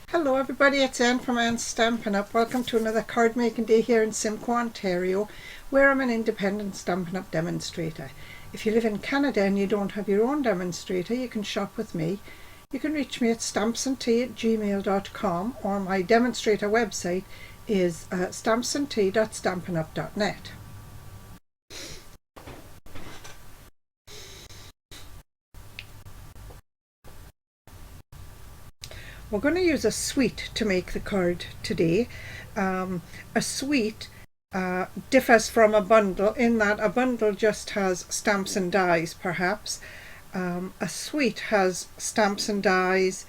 Hello everybody, it's Anne from Anne's Stampin' Up. Welcome to another card making day here in Simcoe, Ontario, where I'm an independent Stampin' Up demonstrator. If you live in Canada and you don't have your own demonstrator, you can shop with me. You can reach me at stampsandtea@gmail.com, or my demonstrator website is stampsandtea.stampinup.net. We're going to use a suite to make the card today. A suite differs from a bundle in that a bundle just has stamps and dies, perhaps. A suite has stamps and dies,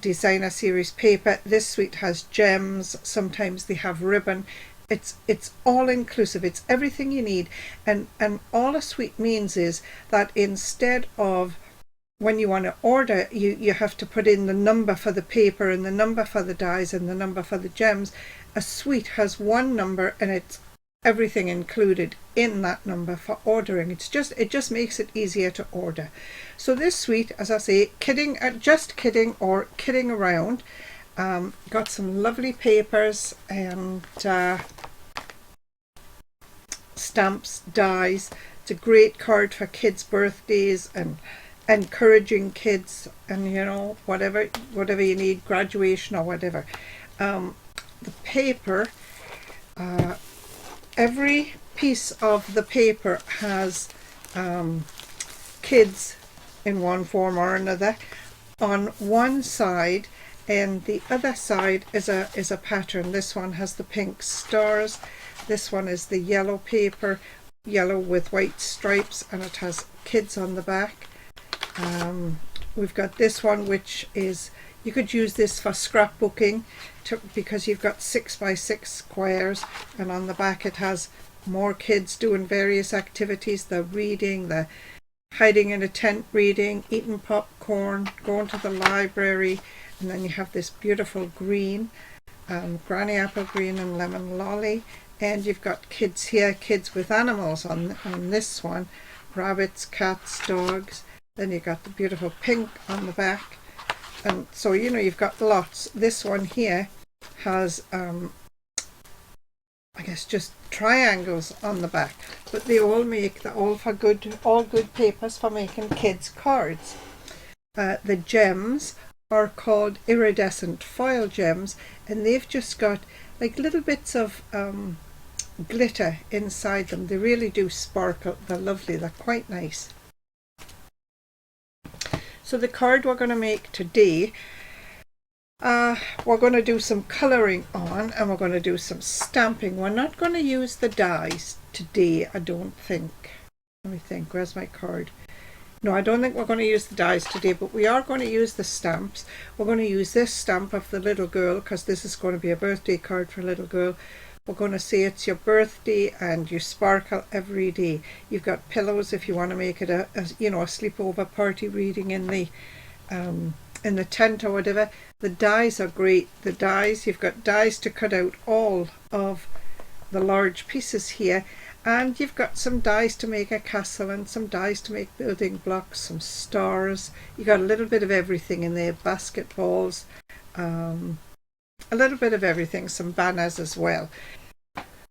designer series paper. This suite has gems. Sometimes they have ribbon. It's all inclusive. It's everything you need. And all a suite means is that instead of when you want to order, you have to put in the number for the paper and the number for the dies and the number for the gems. A suite has one number and it's everything included in that number for ordering. It just makes it easier to order. So this suite, as I say, just kidding or kidding around. Got some lovely papers and stamps, dies. It's a great card for kids' birthdays and encouraging kids, and whatever you need, graduation or whatever. The paper, every piece of the paper has kids in one form or another on one side, and the other side is a pattern. This one has the pink stars. This one is the yellow paper, yellow with white stripes, and it has kids on the back. We've got this one, which is, you could use this for scrapbooking because you've got 6x6 squares, and on the back it has more kids doing various activities. They're reading, they're hiding in a tent reading, eating popcorn, going to the library. And then you have this beautiful green, granny apple green and lemon lolly. And you've got kids here, kids with animals on this one, rabbits, cats, dogs. Then you got the beautiful pink on the back, and so you've got lots. This one here has I guess just triangles on the back, but they're all good papers for making kids cards. The gems are called iridescent foil gems, and they've just got like little bits of glitter inside them. They really do sparkle. They're lovely. They're quite nice. So the card we're going to make today, we're going to do some colouring on, and we're going to do some stamping. We're not going to use the dies today, I don't think. Let me think, where's my card? No, I don't think we're going to use the dies today, but we are going to use the stamps. We're going to use this stamp of the little girl, because this is going to be a birthday card for a little girl. We're going to say it's your birthday and you sparkle every day. You've got pillows if you want to make it a sleepover party reading in the tent or whatever. The dies are great. The dies, you've got dies to cut out all of the large pieces here, and you've got some dies to make a castle and some dies to make building blocks, some stars. You got a little bit of everything in there, basketballs, a little bit of everything, some banners as well.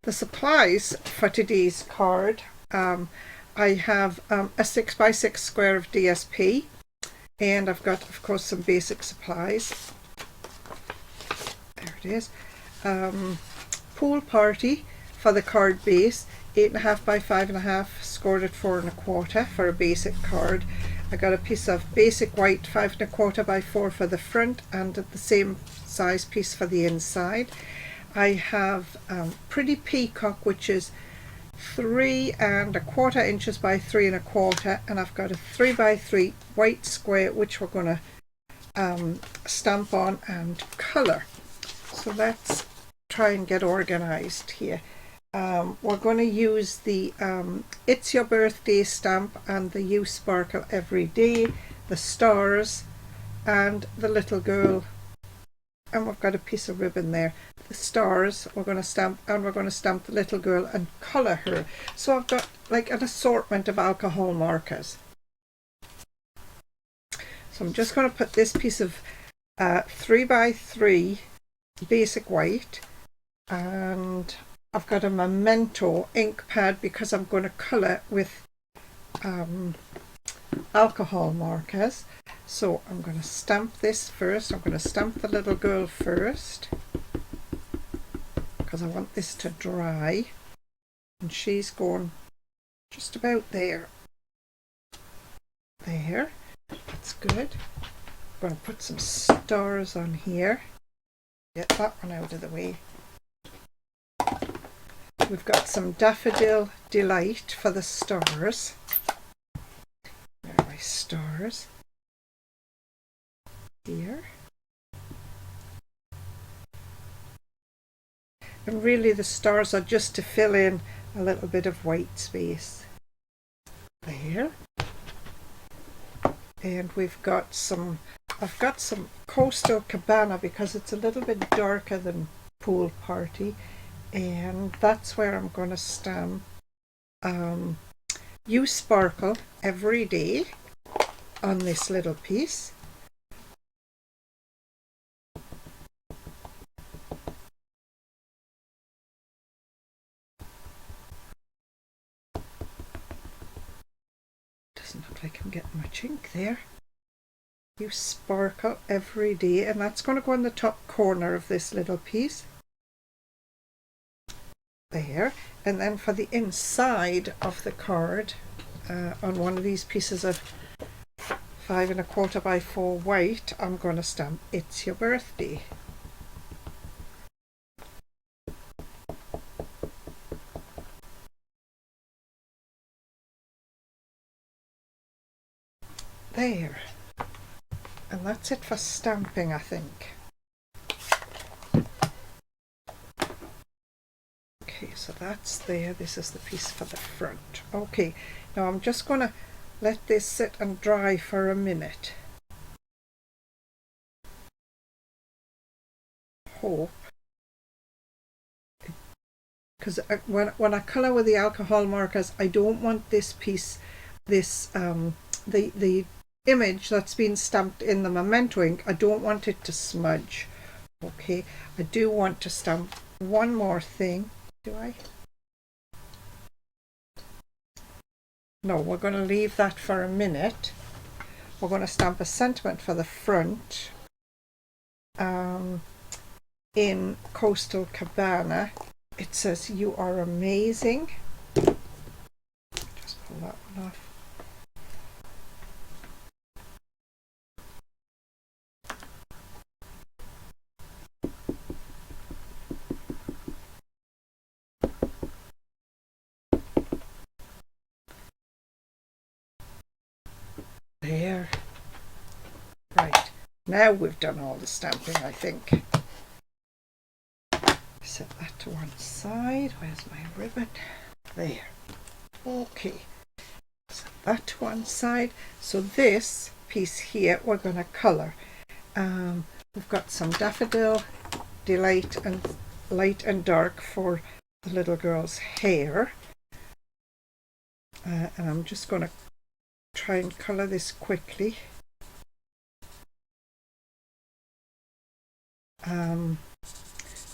The supplies for today's card, I have a 6x6 square of DSP, and I've got, of course, some basic supplies. There it is. Pool Party for the card base, 8.5 by 5.5, scored at 4 1/4 for a basic card. I got a piece of basic white 5 1/4 by 4 for the front, and the same size piece for the inside. I have Pretty Peacock, which is 3 1/4 inches by 3 1/4, and I've got a 3 by 3 white square, which we're going to stamp on and colour. So let's try and get organized here. We're going to use the It's Your Birthday stamp and the You Sparkle Every Day, the stars, and the little girl. And we've got a piece of ribbon there. The stars we're going to stamp, and we're going to stamp the little girl and colour her. So I've got like an assortment of alcohol markers. So I'm just going to put this piece of 3x3 basic white, and I've got a Memento ink pad because I'm going to colour with alcohol markers. So I'm going to stamp this first. I'm going to stamp the little girl first because I want this to dry, and she's going just about there. There, that's good. I'm going to put some stars on here. Get that one out of the way. We've got some Daffodil Delight for the stars. There are my stars. Here. And really the stars are just to fill in a little bit of white space. There. And we've got some, I've got some Coastal Cabana because it's a little bit darker than Pool Party, and that's where I'm going to stamp You Sparkle Every Day on this little piece. Doesn't look like I'm getting much ink there. You Sparkle Every Day, and that's going to go in the top corner of this little piece. There. And then for the inside of the card, on one of these pieces of 5 1/4 by 4 white, I'm going to stamp It's Your Birthday. There. And that's it for stamping, I think. Okay, so that's there. This is the piece for the front. Okay, now I'm just going to let this sit and dry for a minute. Hope. Because when I colour with the alcohol markers, I don't want this piece, this the image that's been stamped in the Memento ink, I don't want it to smudge. Okay, I do want to stamp one more thing. Do I? No, we're going to leave that for a minute. We're going to stamp a sentiment for the front in Coastal Cabana. It says, "You are amazing." Just pull that one off. There. Right, now we've done all the stamping, I think. Set that to one side. Where's my ribbon? There. Okay. Set that to one side. So this piece here we're going to colour. We've got some Daffodil Delight and Light and Dark for the little girl's hair. And I'm just going to try and colour this quickly.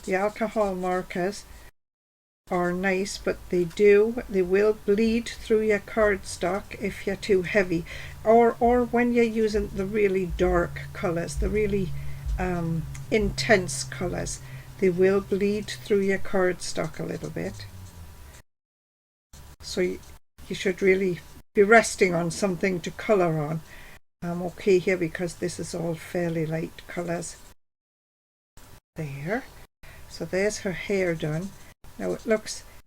The alcohol markers are nice, but they will bleed through your cardstock if you're too heavy, or when you're using the really dark colours, the really intense colours, they will bleed through your cardstock a little bit. So you should really be resting on something to colour on. I'm okay here because this is all fairly light colours. There. So there's her hair done. Now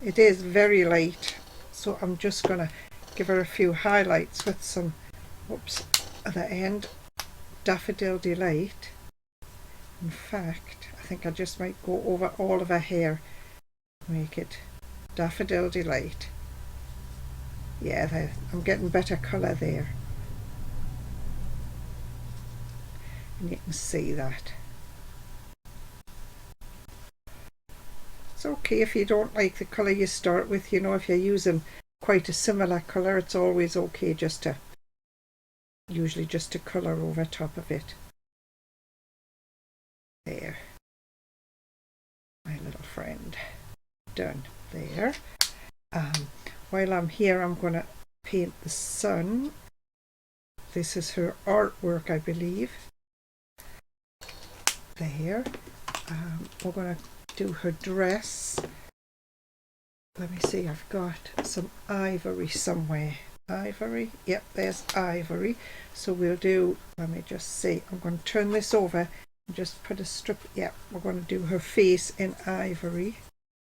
it is very light, so I'm just going to give her a few highlights with some, at the end, Daffodil Delight. In fact, I think I just might go over all of her hair, make it Daffodil Delight. Yeah, I'm getting better colour there. And you can see that. It's okay if you don't like the colour you start with, you know, if you're using quite a similar colour, it's always okay usually just to colour over top of it. There. My little friend. Done. There. While I'm here, I'm going to paint the sun. This is her artwork, I believe. There. We're going to do her dress. Let me see, I've got some ivory somewhere. Ivory? Yep, there's ivory. So we'll do, let me just see, I'm going to turn this over and just put a strip. Yep, we're going to do her face in ivory.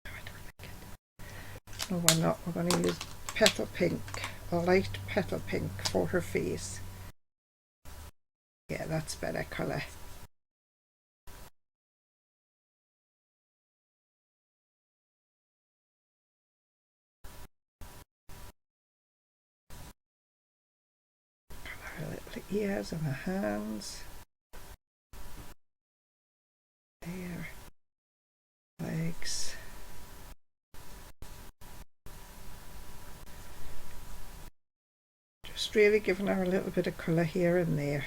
No, I don't like it. No, we're not. We're going to use petal pink, a light petal pink for her face. Yeah, that's better colour. Her little ears and her hands. There. Legs. Just really giving her a little bit of colour here and there.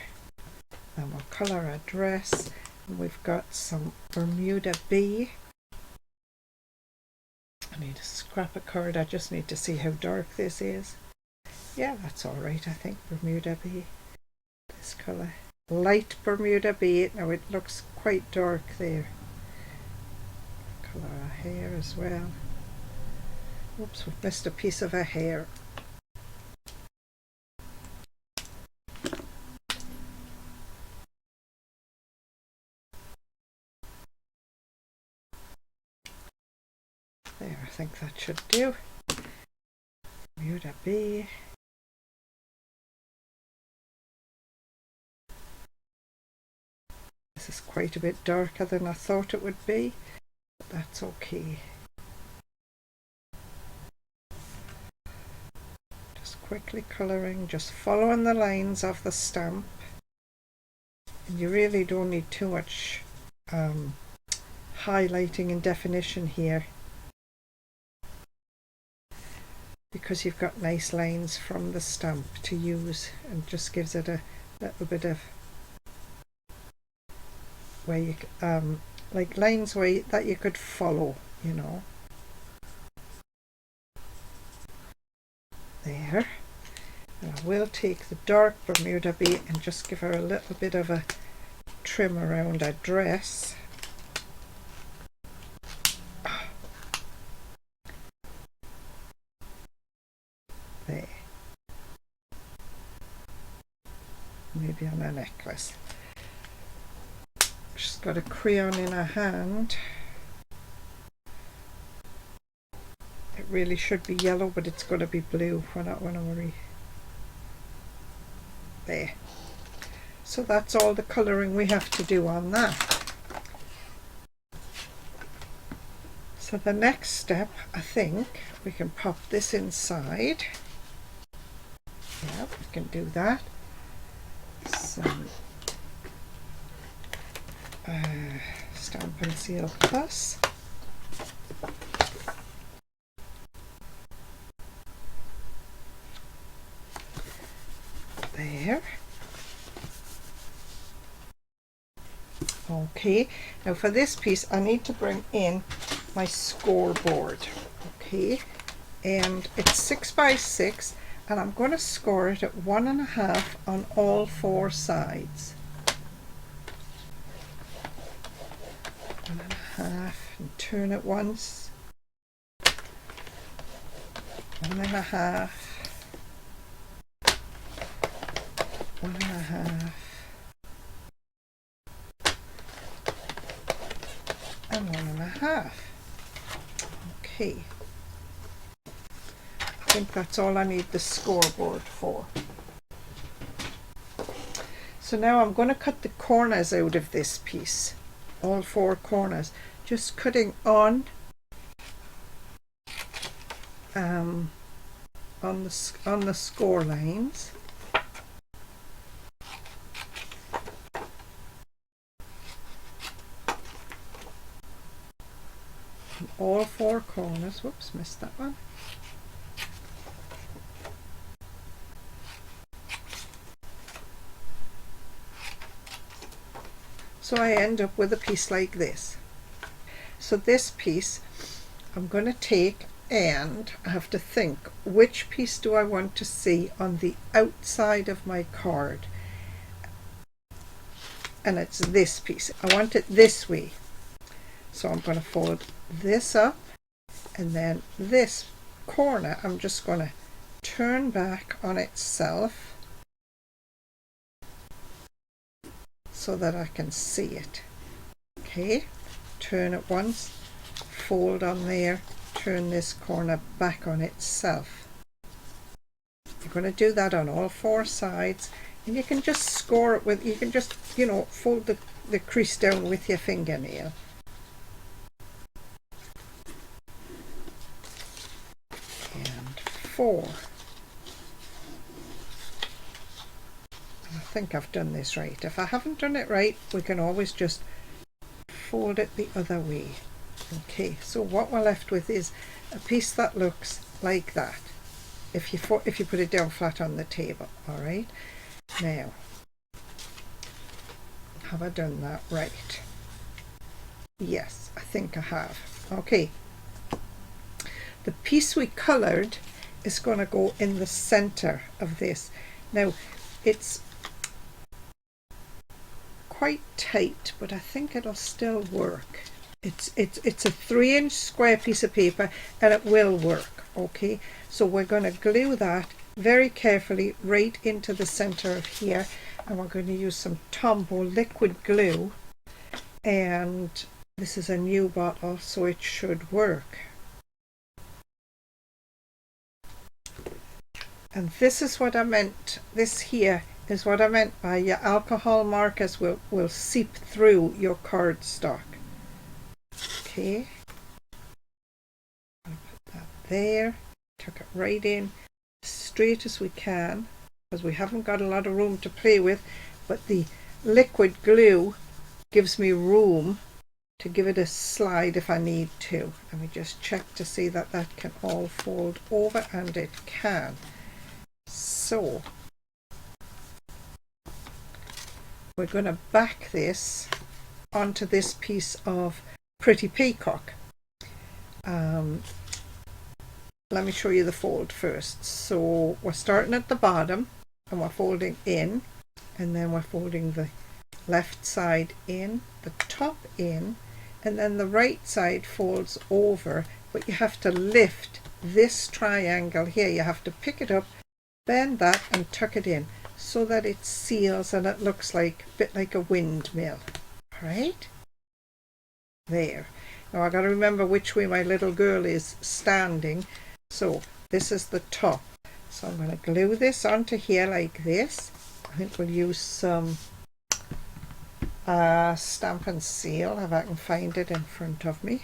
And we'll colour our dress. And we've got some Bermuda bee. I need a scrap of card. I just need to see how dark this is. Yeah, that's alright, I think. Bermuda bee. This colour. Light Bermuda bee. Now it looks quite dark there. Colour our hair as well. Oops, we've missed a piece of her hair. There, I think that should do. Bermuda bee. This is quite a bit darker than I thought it would be, but that's okay. Just quickly colouring, just following the lines of the stamp. And you really don't need too much highlighting and definition here, because you've got nice lines from the stamp to use, and just gives it a little bit of where you like lines that you could follow, you know. There. And I will take the dark Bermuda bee and just give her a little bit of a trim around her dress. There. Maybe on a necklace. She's got a crayon in her hand. It really should be yellow, but it's going to be blue. We're not going to worry. There. So that's all the colouring we have to do on that. So the next step, I think, we can pop this inside. Yeah, we can do that. Some Stampin' Seal Plus. There. Okay, now for this piece I need to bring in my scoreboard. Okay, and it's 6 by 6, and I'm going to score it at 1.5 on all 4 sides. 1.5, and turn it once. 1.5. 1.5. And 1.5. Okay. I think that's all I need the scoreboard for. So now I'm going to cut the corners out of this piece. All 4 corners. Just cutting on the score lines. All 4 corners. Whoops, missed that one. So I end up with a piece like this. So this piece I'm going to take, and I have to think, which piece do I want to see on the outside of my card? And it's this piece. I want it this way. So I'm going to fold this up, and then this corner I'm just going to turn back on itself so that I can see it. Okay, turn it once, fold on there, turn this corner back on itself. You're going to do that on all four sides, and you can just score it with, you can just, you know, fold the crease down with your fingernail. And 4. I think I've done this right. If I haven't done it right, we can always just fold it the other way. Okay, so what we're left with is a piece that looks like that if you put it down flat on the table. All right, now have I done that right? Yes, I think I have. Okay, the piece we colored is going to go in the center of this. Now it's quite tight, but I think it'll still work. It's a 3-inch square piece of paper, and it will work. Okay, so we're going to glue that very carefully right into the center of here, and we're going to use some Tombow liquid glue, and this is a new bottle, so it should work. And this is what I meant, this here is what I meant by your alcohol markers will seep through your cardstock. Okay, I'll put that there, tuck it right in, straight as we can, because we haven't got a lot of room to play with, but the liquid glue gives me room to give it a slide if I need to. Let me just check to see that that can all fold over, and it can. So we're going to back this onto this piece of Pretty Peacock. Let me show you the fold first. So we're starting at the bottom, and we're folding in, and then we're folding the left side in, the top in, and then the right side folds over, but you have to lift this triangle here. You have to pick it up, bend that, and tuck it in so that it seals and it looks like a bit like a windmill. All right, there. Now I got to remember which way my little girl is standing. So this is the top. So I'm going to glue this onto here like this. I think we'll use some Stampin' Seal, if I can find it in front of me.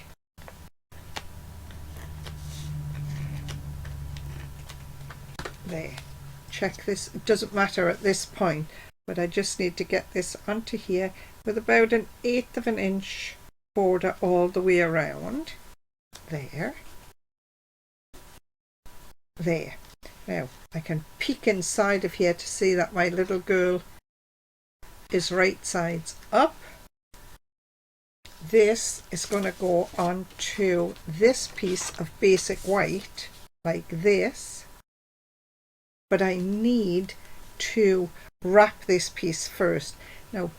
There. Check this. It doesn't matter at this point, but I just need to get this onto here with about 1/8 of an inch border all the way around. There. There. Now I can peek inside of here to see that my little girl is right sides up. This is going to go onto this piece of basic white like this, but I need to wrap this piece first. Now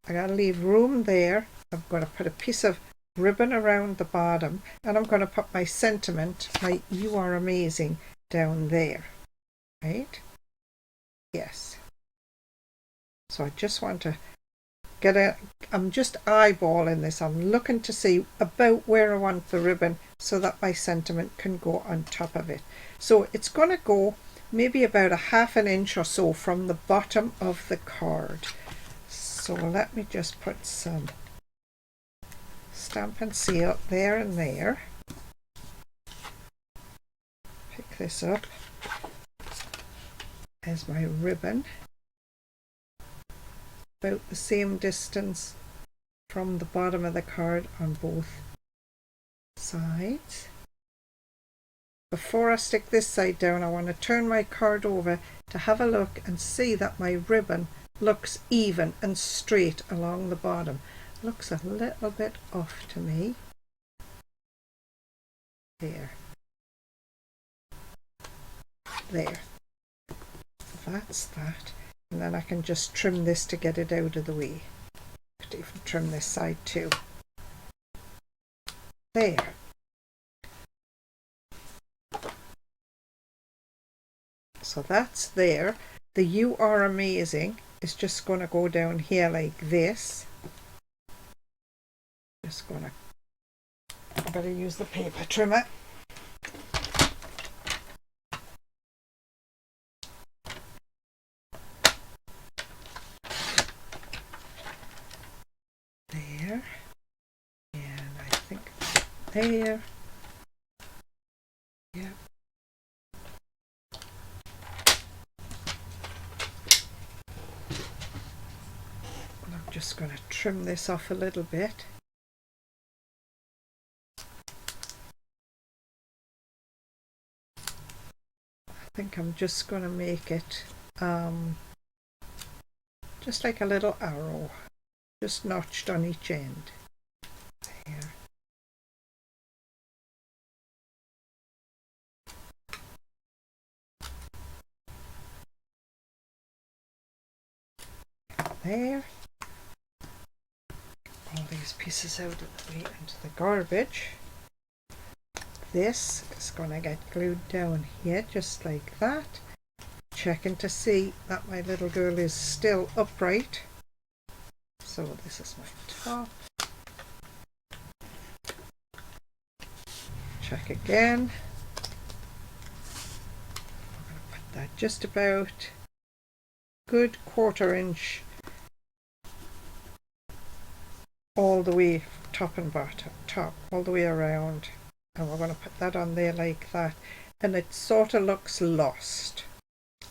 I gotta leave room there. I'm going to put a piece of ribbon around the bottom, and I'm going to put my sentiment, my "You Are Amazing," down there. Right? Yes. So I just want to I'm just eyeballing this. I'm looking to see about where I want the ribbon so that my sentiment can go on top of it. So it's going to go maybe about 1/2 inch or so from the bottom of the card. So let me just put some Stampin' Seal there and there. Pick this up as my ribbon, about the same distance from the bottom of the card on both sides. Before I stick this side down, I want to turn my card over to have a look and see that my ribbon looks even and straight along the bottom. Looks a little bit off to me. There. There. That's that. And then I can just trim this to get it out of the way. Could even trim this side too. There. So that's there. The You Are Amazing is just going to go down here like this. Just going to, I better use the paper trimmer. There. And I think there. Yeah. I'm just going to trim this off a little bit. I think I'm just going to make it just like a little arrow, just notched on each end. There. There. All these pieces out of the way into the garbage. This is going to get glued down here just like that. Checking to see that my little girl is still upright. So this is my top. Check again. I'm going to put that just about good 1/4 inch all the way top and bottom, top all the way around, and we're going to put that on there like that, and it sort of looks lost.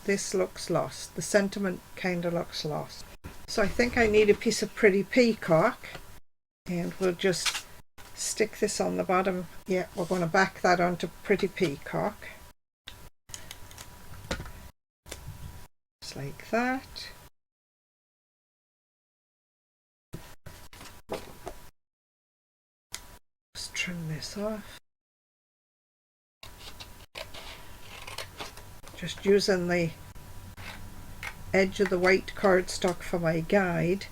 This looks lost. The sentiment kind of looks lost. So I think I need a piece of Pretty Peacock, and we'll just stick this on the bottom. Yeah, we're going to back that onto Pretty Peacock. Just like that. Just trim this off. Just using the edge of the white cardstock for my guide.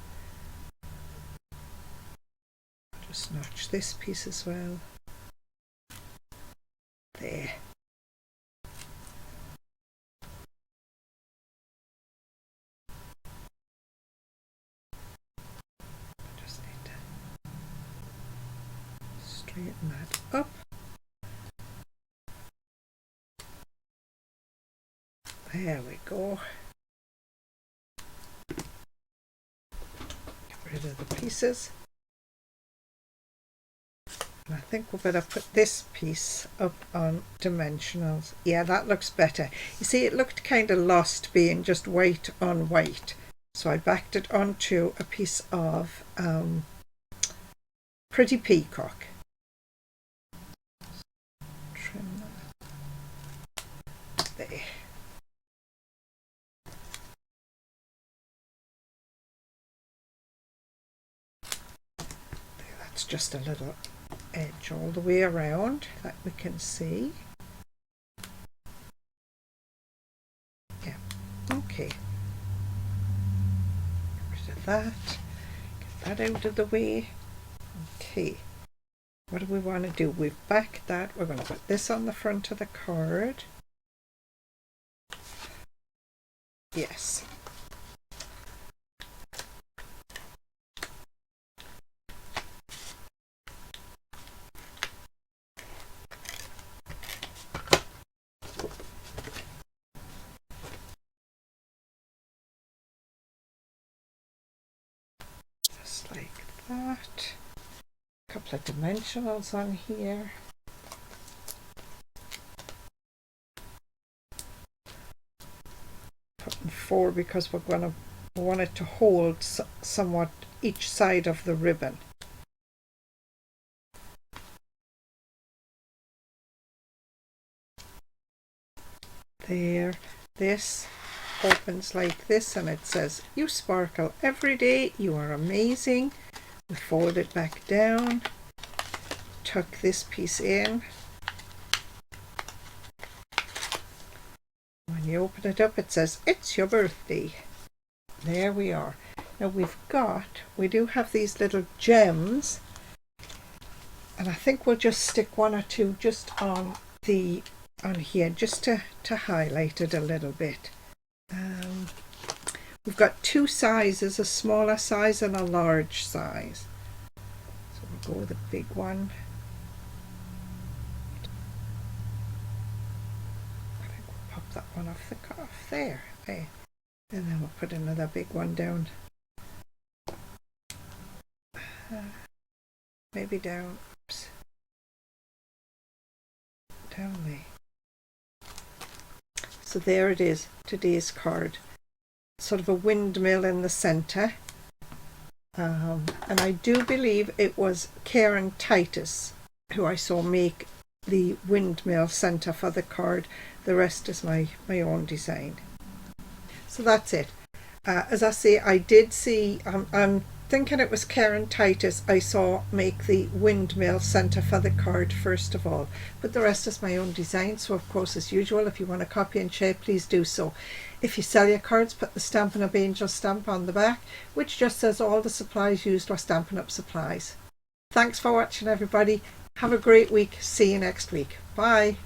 Just notch this piece as well. There. Just need to straighten that up. There we go. Get rid of the pieces. And I think we better put this piece up on dimensionals. Yeah, that looks better. You see, it looked kind of lost being just white on white. So I backed it onto a piece of Pretty Peacock. Trim that. There. That's just a little edge all the way around that we can see. Yeah, okay. Get rid of that. Get that out of the way. Okay. What do we want to do? We've backed that. We're going to put this on the front of the card. Yes. Just like that. A couple of dimensionals on here. Putting 4 because we want it to hold somewhat each side of the ribbon. There, this, opens like this and it says, "You sparkle every day, you are amazing." We fold it back down, tuck this piece in. When you open it up, it says, "It's your birthday." There we are. Now we do have these little gems, and I think we'll just stick one or two just on here, just to highlight it a little bit. We've got two sizes, a smaller size and a large size. So we'll go with the big one. I think we'll pop that one off the cuff there. Okay. And then we'll put another big one down. Maybe down, oops, down there. So there it is, today's card. Sort of a windmill in the centre. And I do believe it was Karen Titus who I saw make the windmill centre for the card. The rest is my own design. So that's it. As I say, I did see, I'm thinking it was Karen Titus I saw make the windmill centre for the card first of all, but the rest is my own design. So of course, as usual, if you want to copy and share, please do so. If you sell your cards, put the Stampin' Up Angel stamp on the back, which just says all the supplies used were Stampin' Up supplies. Thanks for watching, everybody. Have a great week. See you next week. Bye.